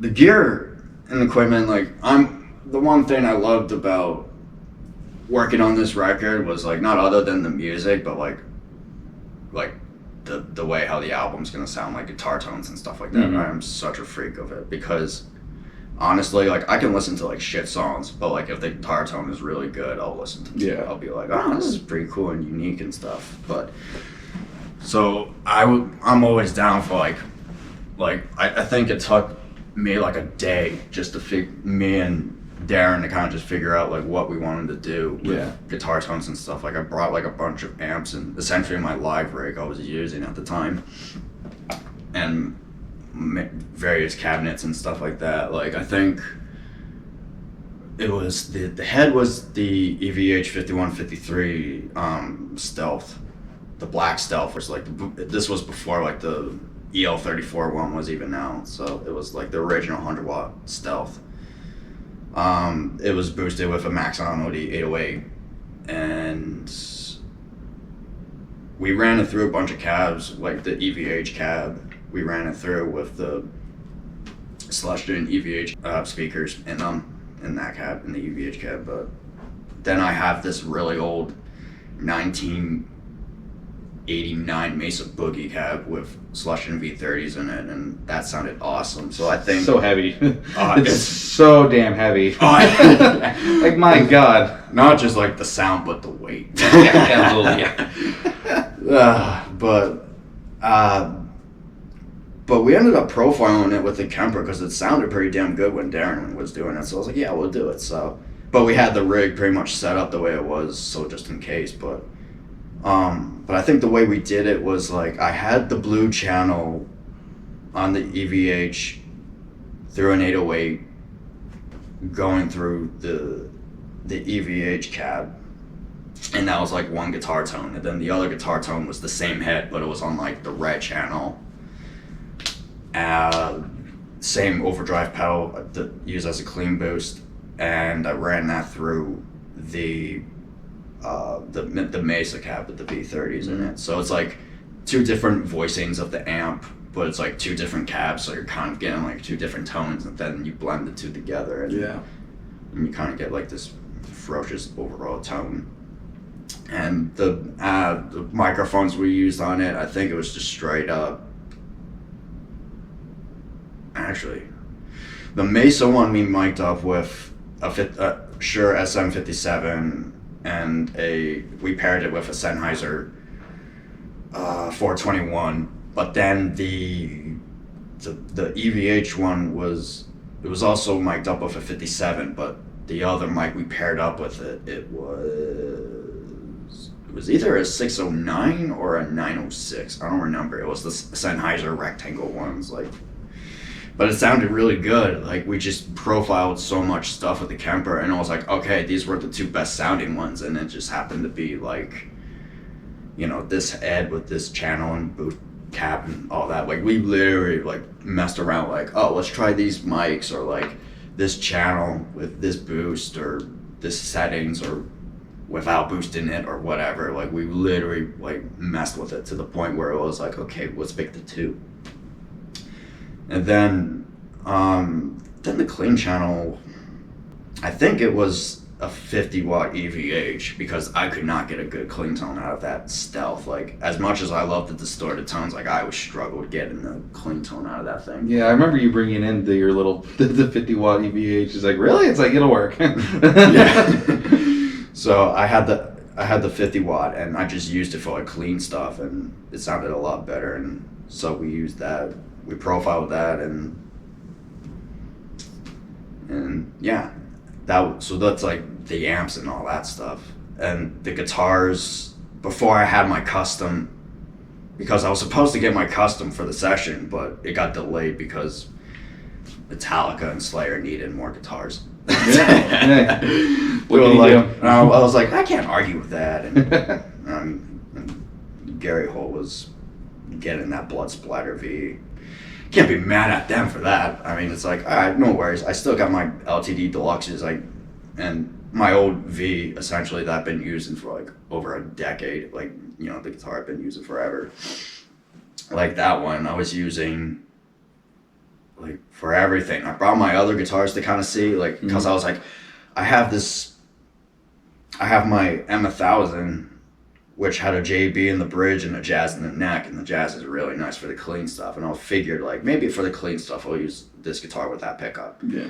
the gear and equipment, like the one thing I loved about working on this record was like not other than the music, but like the way how the album's gonna sound, like guitar tones and stuff like that. Mm-hmm. I'm such a freak of it because honestly, like I can listen to like shit songs, but like if the guitar tone is really good, I'll listen to it. Yeah. I'll be like, oh, this is pretty cool and unique and stuff. But so I'm always down for I think it took me like a day just to me and Darren to kind of just figure out like what we wanted to do with guitar tones and stuff. Like I brought like a bunch of amps and essentially my live rig I was using at the time, and various cabinets and stuff like that. Like I think it was the head was the EVH 5153 Stealth, the black Stealth, which like this was before like the EL34 one was even out, so it was like the original 100-watt Stealth. It was boosted with a Max Onody 808, and we ran it through a bunch of cabs, like the EVH cab. We ran it through with the Celestion EVH speakers in that cab, in the EVH cab. But then I have this really old 1989 Mesa Boogie cab with Celestion V30s in it, and that sounded awesome. So I think so heavy. It's so damn heavy. Like my God. Not just like the sound, but the weight. Absolutely. But we ended up profiling it with the Kemper because it sounded pretty damn good when Darren was doing it. So I was like, yeah, we'll do it. So, but we had the rig pretty much set up the way it was, so just in case. But I think the way we did it was like I had the blue channel on the EVH through an 808 going through the EVH cab, and that was like one guitar tone, and then the other guitar tone was the same head, but it was on like the red channel. Same overdrive pedal that used as a clean boost, and I ran that through the Mesa cab with the V30s in it. So it's like two different voicings of the amp, but it's like two different cabs, so you're kind of getting like two different tones, and then you blend the two together, and you kind of get like this ferocious overall tone. And the microphones we used on it, I think it was just straight up. Actually, the Mesa one we mic'd up with a Shure SM57, and we paired it with a Sennheiser 421. But then the EVH one was also mic'd up with a 57, but the other mic we paired up with it was either a 609 or a 906. I don't remember. It was the Sennheiser rectangle ones, like. But it sounded really good. Like we just profiled so much stuff with the Kemper, and I was like, okay, these were the two best sounding ones, and it just happened to be like, you know, this head with this channel and boot cap and all that. Like we literally like messed around, like, oh, let's try these mics, or like this channel with this boost, or this settings, or without boosting it, or whatever. Like we literally like messed with it to the point where it was like, okay, let's pick the two. And then the clean channel, I think it was a 50-watt EVH, because I could not get a good clean tone out of that Stealth. Like, as much as I love the distorted tones, like I would struggle getting the clean tone out of that thing. Yeah, I remember you bringing in your little the 50-watt EVH. It's like, really? It's like, it'll work. Yeah. So I had the 50-watt, and I just used it for like clean stuff, and it sounded a lot better. And so we used that. We profiled that, and yeah, so that's like the amps and all that stuff. And the guitars, before I had my custom, because I was supposed to get my custom for the session, but it got delayed because Metallica and Slayer needed more guitars. Yeah. What So can like, you do? I was like, I can't argue with that. And Gary Holt was getting that Blood Splatter V. Can't be mad at them for that. I mean, it's like, all right, no worries. I still got my LTD Deluxes, and my old V, essentially, that I've been using for like over a decade. Like, you know, the guitar I've been using forever. Like that one, I was using like for everything. I brought my other guitars to kind of see, like, because I was like, I have my M1000, which had a JB in the bridge and a jazz in the neck, and the jazz is really nice for the clean stuff. And I figured, like, maybe for the clean stuff, I'll use this guitar with that pickup. Yeah.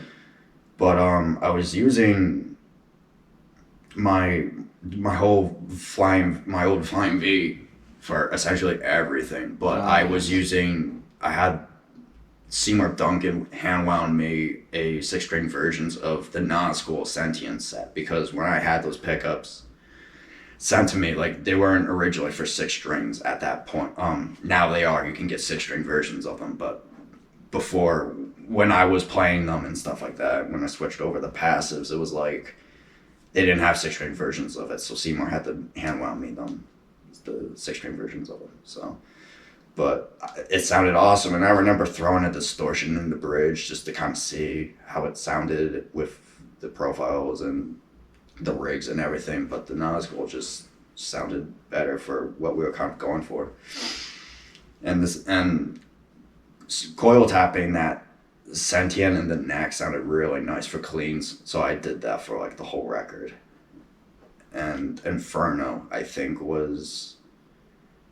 But I was using my old Flying V for essentially everything. But I had Seymour Duncan hand wound me a 6-string versions of the non-school Sentient set, because when I had those pickups sent to me, like, they weren't originally for 6 strings at that point. Now they are. You can get 6-string versions of them, but before, when I was playing them and stuff like that, when I switched over the passives, it was like they didn't have 6-string versions of it, so Seymour had to hand wound me them, the 6-string versions of them. So, but it sounded awesome, and I remember throwing a distortion in the bridge just to kind of see how it sounded with the profiles and the rigs and everything, but the non-school just sounded better for what we were kind of going for. And coil tapping that Sentient in the neck sounded really nice for cleans, so I did that for like the whole record. And Inferno, I think, was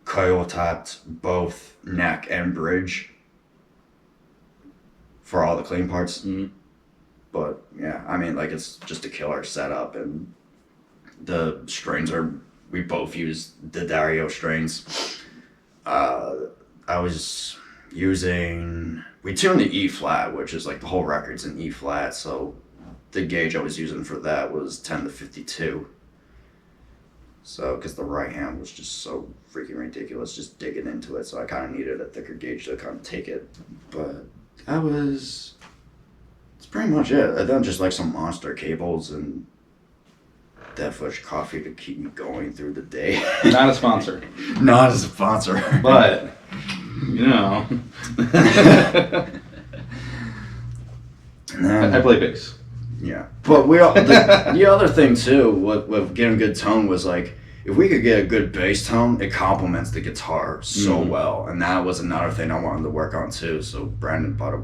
coil tapped both neck and bridge for all the clean parts. Mm-hmm. But yeah, I mean, like, it's just a killer setup, and the strings we both used the Dario strings. I was using, we tuned the E flat, which is like the whole record's in E flat, so the gauge I was using for that was 10 to 52. So, because the right hand was just so freaking ridiculous, just digging into it, so I kind of needed a thicker gauge to kind of take it. But it's pretty much it. And then just like some Monster cables and Deathwish coffee to keep me going through the day. Not a sponsor. Not a sponsor. But, you know. I play bass. Yeah. But the other thing too with getting good tone was, like, if we could get a good bass tone, it complements the guitar so well. And that was another thing I wanted to work on too. So Brandon bought a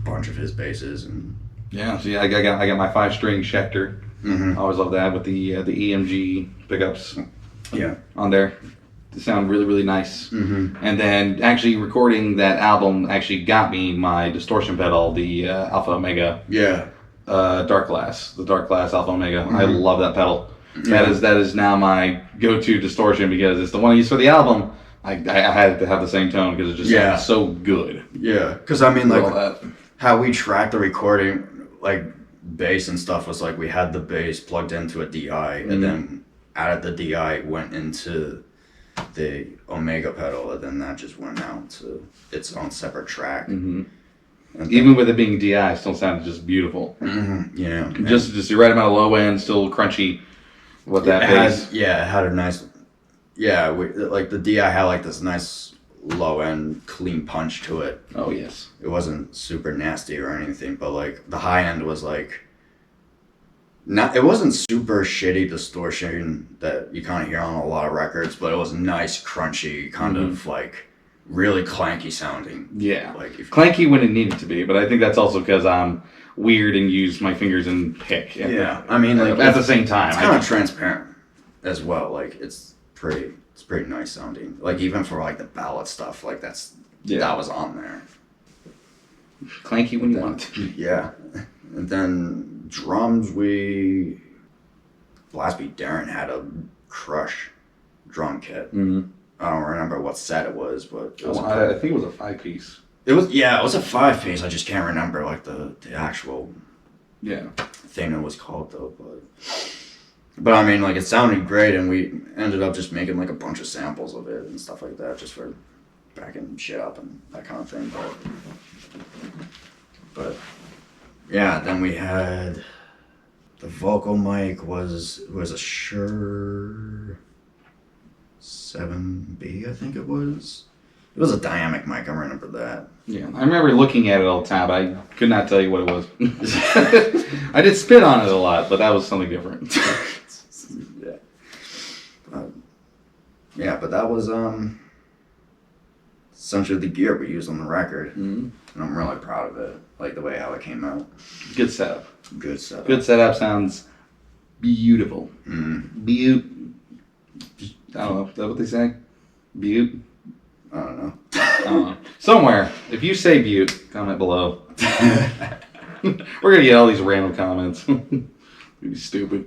bunch of his basses, and yeah, see, I got my 5-string Schecter. I always love that with the EMG pickups. Yeah, on there. They sound really, really nice. And then actually recording that album actually got me my distortion pedal, the Alpha Omega. Yeah. Dark Glass Alpha Omega. I love that pedal. Yeah. That is now my go-to distortion, because it's the one I use for the album. I had to have the same tone because it just sounds so good. Yeah, because I mean, like, how we tracked the recording, like, bass and stuff was like we had the bass plugged into a DI, and then out of the DI went into the Omega pedal, and then that just went out to its own separate track. And even with it being DI, it still sounded just beautiful. Yeah, just the right amount of low end, still crunchy. With that bass, it had a nice. Yeah, like the DI had like this nice low end clean punch to it. Oh yes. It wasn't super nasty or anything, but like the high end was like, it wasn't super shitty distortion that you kind of hear on a lot of records, but it was nice, crunchy, kind of like really clanky sounding. Yeah, like clanky when it needed to be, but I think that's also because I'm weird and use my fingers and pick. I mean, like, at the same time, it's kind of transparent as well. Like, it's pretty nice sounding. Like, even for like the ballad stuff, like that was on there. Clanky when you want it. Yeah, and then drums, Blast Beat Darren had a Crush drum kit. I don't remember what set it was, but I think it was a 5-piece. It was a 5-piece. I just can't remember like the actual thing it was called though. But I mean, like, it sounded great, and we ended up just making like a bunch of samples of it and stuff like that, just for backing shit up and that kind of thing. But yeah, then we had the vocal mic was a Shure 7B, I think it was. It was a dynamic mic, I remember that. Yeah, I remember looking at it all the time, but I could not tell you what it was. I did spit on it a lot, but that was something different. Yeah, but that was essentially the gear we used on the record. Mm-hmm. And I'm really proud of it. Like the way how it came out. Good setup. Good setup. Good setup sounds beautiful. Beaut. I don't know. Is that what they say? Beaut? I don't know. Somewhere. If you say beaut, comment below. We're going to get all these random comments. It'd be stupid.